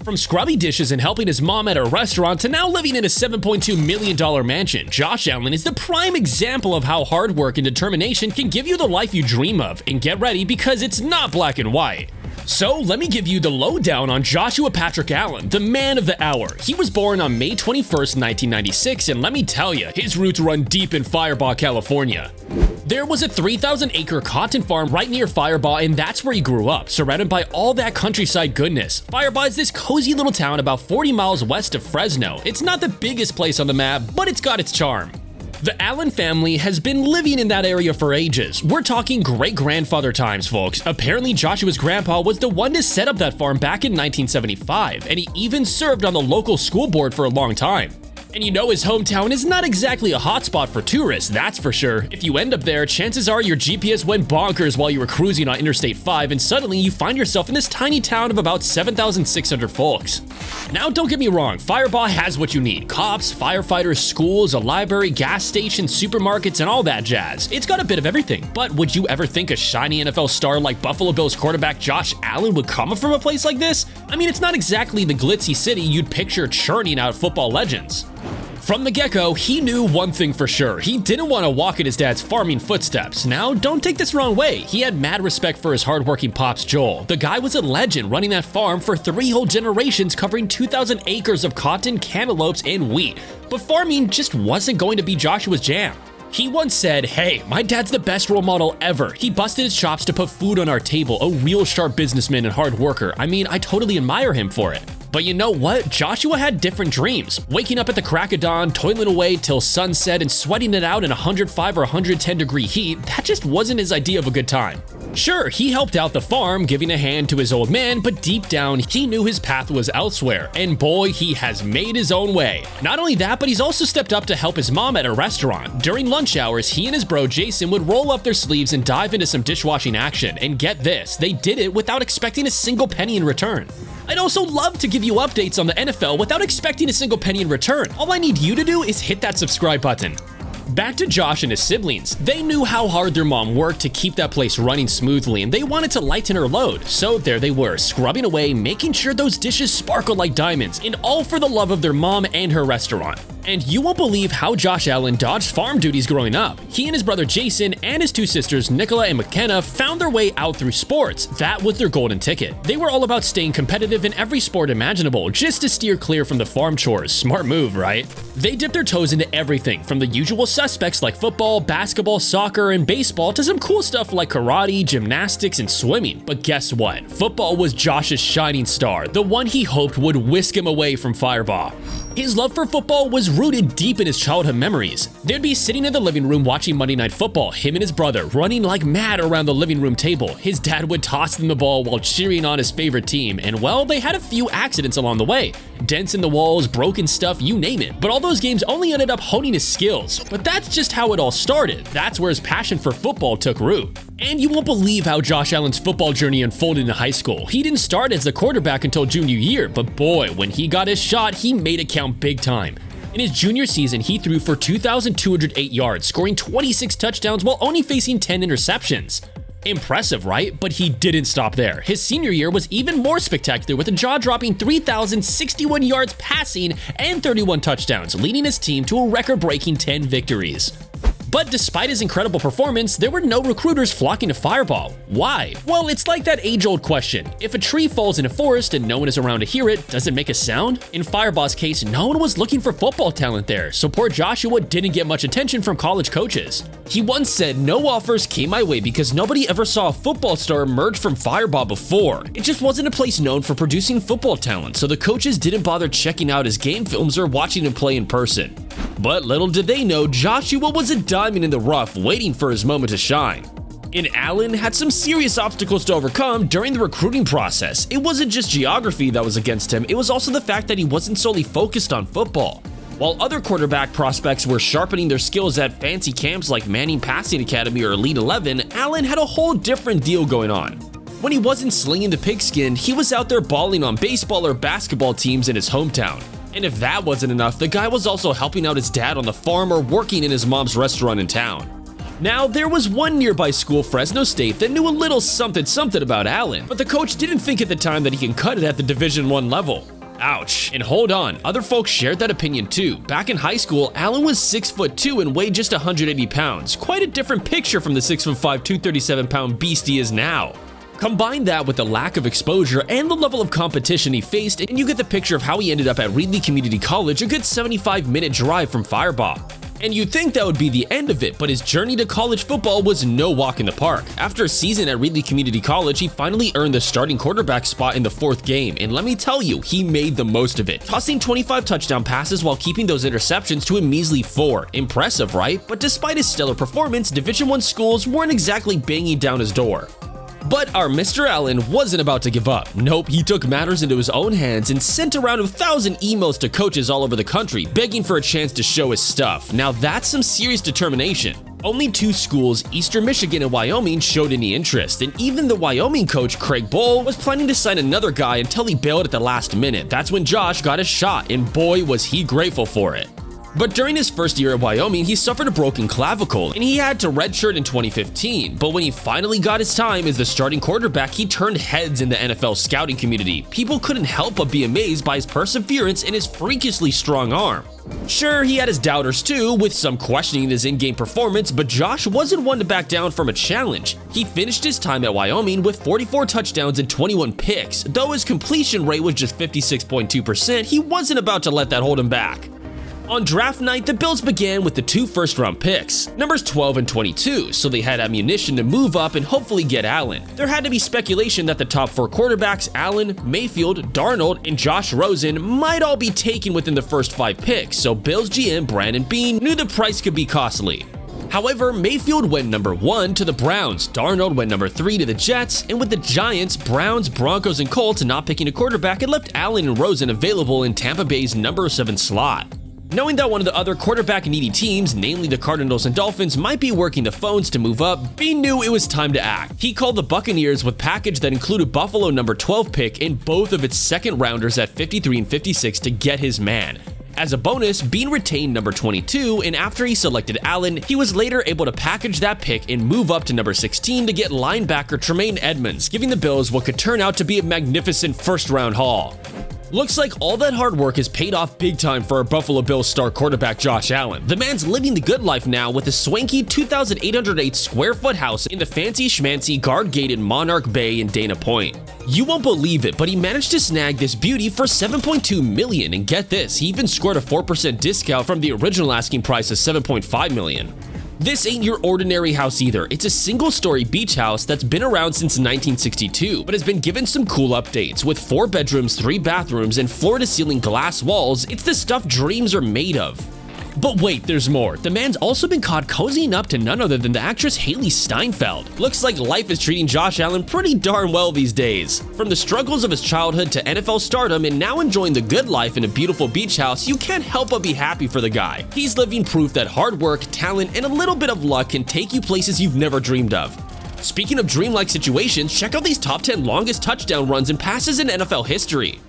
From scrubby dishes and helping his mom at a restaurant to now living in a $7.2 million mansion, Josh Allen is the prime example of how hard work and determination can give you the life you dream of. And get ready, because it's not black and white. So let me give you the lowdown on Joshua Patrick Allen, the man of the hour. He was born on May 21st, 1996, and let me tell you, his roots run deep in Firebaugh, California. There was a 3,000-acre cotton farm right near Firebaugh, and that's where he grew up, surrounded by all that countryside goodness. Firebaugh is this cozy little town about 40 miles west of Fresno. It's not the biggest place on the map, but it's got its charm. The Allen family has been living in that area for ages. We're talking great-grandfather times, folks. Apparently, Joshua's grandpa was the one to set up that farm back in 1975, and he even served on the local school board for a long time. And you know his hometown is not exactly a hotspot for tourists, that's for sure. If you end up there, chances are your GPS went bonkers while you were cruising on Interstate 5, and suddenly you find yourself in this tiny town of about 7,600 folks. Now, don't get me wrong, Firebaugh has what you need. Cops, firefighters, schools, a library, gas stations, supermarkets, and all that jazz. It's got a bit of everything. But would you ever think a shiny NFL star like Buffalo Bills quarterback Josh Allen would come from a place like this? I mean, it's not exactly the glitzy city you'd picture churning out football legends. From the get-go, he knew one thing for sure. He didn't want to walk in his dad's farming footsteps. Now, don't take this wrong way. He had mad respect for his hardworking pops, Joel. The guy was a legend, running that farm for 3 whole generations, covering 2,000 acres of cotton, cantaloupes, and wheat. But farming just wasn't going to be Joshua's jam. He once said, "Hey, my dad's the best role model ever. He busted his chops to put food on our table, a real sharp businessman and hard worker. I mean, I totally admire him for it." But you know what? Joshua had different dreams. Waking up at the crack of dawn, toiling away till sunset, and sweating it out in 105 or 110 degree heat, that just wasn't his idea of a good time. Sure, he helped out the farm, giving a hand to his old man, but deep down, he knew his path was elsewhere. And boy, he has made his own way. Not only that, but he's also stepped up to help his mom at a restaurant. During lunch hours, he and his bro Jason would roll up their sleeves and dive into some dishwashing action. And get this, they did it without expecting a single penny in return. I'd also love to give you updates on the NFL without expecting a single penny in return. All I need you to do is hit that subscribe button. Back to Josh and his siblings. They knew how hard their mom worked to keep that place running smoothly, and they wanted to lighten her load. So there they were, scrubbing away, making sure those dishes sparkled like diamonds, and all for the love of their mom and her restaurant. And you won't believe how Josh Allen dodged farm duties growing up. He and his brother Jason and his 2 sisters Nicola and McKenna found their way out through sports. That was their golden ticket. They were all about staying competitive in every sport imaginable, just to steer clear from the farm chores. Smart move, right? They dipped their toes into everything, from the usual suspects like football, basketball, soccer, and baseball, to some cool stuff like karate, gymnastics, and swimming. But guess what? Football was Josh's shining star, the one he hoped would whisk him away from Firebaugh. His love for football was rooted deep in his childhood memories. They'd be sitting in the living room watching Monday Night Football, him and his brother running like mad around the living room table. His dad would toss them the ball while cheering on his favorite team, and well, they had a few accidents along the way. Dents in the walls, broken stuff, you name it. But all those games only ended up honing his skills. But that's just how it all started. That's where his passion for football took root. And you won't believe how Josh Allen's football journey unfolded in high school. He didn't start as a quarterback until junior year, but boy, when he got his shot, he made it count big time. In his junior season, he threw for 2,208 yards, scoring 26 touchdowns while only facing 10 interceptions. Impressive, right? But he didn't stop there. His senior year was even more spectacular, with a jaw-dropping 3,061 yards passing and 31 touchdowns, leading his team to a record-breaking 10 victories. But despite his incredible performance, there were no recruiters flocking to Firebaugh. Why? Well, it's like that age-old question. If a tree falls in a forest and no one is around to hear it, does it make a sound? In Firebaugh's case, no one was looking for football talent there, so poor Joshua didn't get much attention from college coaches. He once said, "No offers came my way because nobody ever saw a football star emerge from Firebaugh before. It just wasn't a place known for producing football talent, so the coaches didn't bother checking out his game films or watching him play in person." But little did they know, Joshua was a diamond in the rough, waiting for his moment to shine. And Allen had some serious obstacles to overcome during the recruiting process. It wasn't just geography that was against him, it was also the fact that he wasn't solely focused on football. While other quarterback prospects were sharpening their skills at fancy camps like Manning Passing Academy or Elite 11, Allen had a whole different deal going on. When he wasn't slinging the pigskin, he was out there balling on baseball or basketball teams in his hometown. And if that wasn't enough, the guy was also helping out his dad on the farm or working in his mom's restaurant in town. Now, there was one nearby school, Fresno State, that knew a little something about Allen, but the coach didn't think at the time that he can cut it at the Division I level. Ouch. And hold on, other folks shared that opinion too. Back in high school, Allen was 6'2" and weighed just 180 pounds. Quite a different picture from the 6'5", 237-pound beast he is now. Combine that with the lack of exposure and the level of competition he faced, and you get the picture of how he ended up at Reedley Community College, a good 75-minute drive from Firebaugh. And you'd think that would be the end of it, but his journey to college football was no walk in the park. After a season at Reedley Community College, he finally earned the starting quarterback spot in the 4th game, and let me tell you, he made the most of it, tossing 25 touchdown passes while keeping those interceptions to a measly 4. Impressive, right? But despite his stellar performance, Division I schools weren't exactly banging down his door. But our Mr. Allen wasn't about to give up. Nope, he took matters into his own hands and sent around 1,000 emails to coaches all over the country, begging for a chance to show his stuff. Now that's some serious determination. Only 2 schools, Eastern Michigan and Wyoming, showed any interest, and even the Wyoming coach, Craig Bohl, was planning to sign another guy until he bailed at the last minute. That's when Josh got a shot, and boy was he grateful for it. But during his first year at Wyoming, he suffered a broken clavicle, and he had to redshirt in 2015. But when he finally got his time as the starting quarterback, he turned heads in the NFL scouting community. People couldn't help but be amazed by his perseverance and his freakishly strong arm. Sure, he had his doubters too, with some questioning his in-game performance, but Josh wasn't one to back down from a challenge. He finished his time at Wyoming with 44 touchdowns and 21 picks. Though his completion rate was just 56.2%, he wasn't about to let that hold him back. On draft night, the Bills began with the 2 first-round picks, numbers 12 and 22, so they had ammunition to move up and hopefully get Allen. There had to be speculation that the top 4 quarterbacks, Allen, Mayfield, Darnold, and Josh Rosen, might all be taken within the first 5 picks, so Bills GM Brandon Beane knew the price could be costly. However, Mayfield went number 1 to the Browns, Darnold went number 3 to the Jets, and with the Giants, Browns, Broncos, and Colts not picking a quarterback, it left Allen and Rosen available in Tampa Bay's number 7 slot. Knowing that one of the other quarterback-needy teams, namely the Cardinals and Dolphins, might be working the phones to move up, Beane knew it was time to act. He called the Buccaneers with a package that included Buffalo number 12 pick and both of its second-rounders at 53 and 56 to get his man. As a bonus, Beane retained number 22, and after he selected Allen, he was later able to package that pick and move up to number 16 to get linebacker Tremaine Edmunds, giving the Bills what could turn out to be a magnificent first-round haul. Looks like all that hard work has paid off big time for our Buffalo Bills star quarterback Josh Allen. The man's living the good life now with a swanky 2,808 square foot house in the fancy schmancy guard-gated Monarch Bay in Dana Point. You won't believe it, but he managed to snag this beauty for $7.2 million, and get this, he even scored a 4% discount from the original asking price of $7.5 million. This ain't your ordinary house either. It's a single-story beach house that's been around since 1962, but has been given some cool updates. With 4 bedrooms, 3 bathrooms, and floor-to-ceiling glass walls, it's the stuff dreams are made of. But wait, there's more. The man's also been caught cozying up to none other than the actress Haley Steinfeld. Looks like life is treating Josh Allen pretty darn well these days. From the struggles of his childhood to NFL stardom and now enjoying the good life in a beautiful beach house, you can't help but be happy for the guy. He's living proof that hard work, talent, and a little bit of luck can take you places you've never dreamed of. Speaking of dreamlike situations, check out these top 10 longest touchdown runs and passes in NFL history.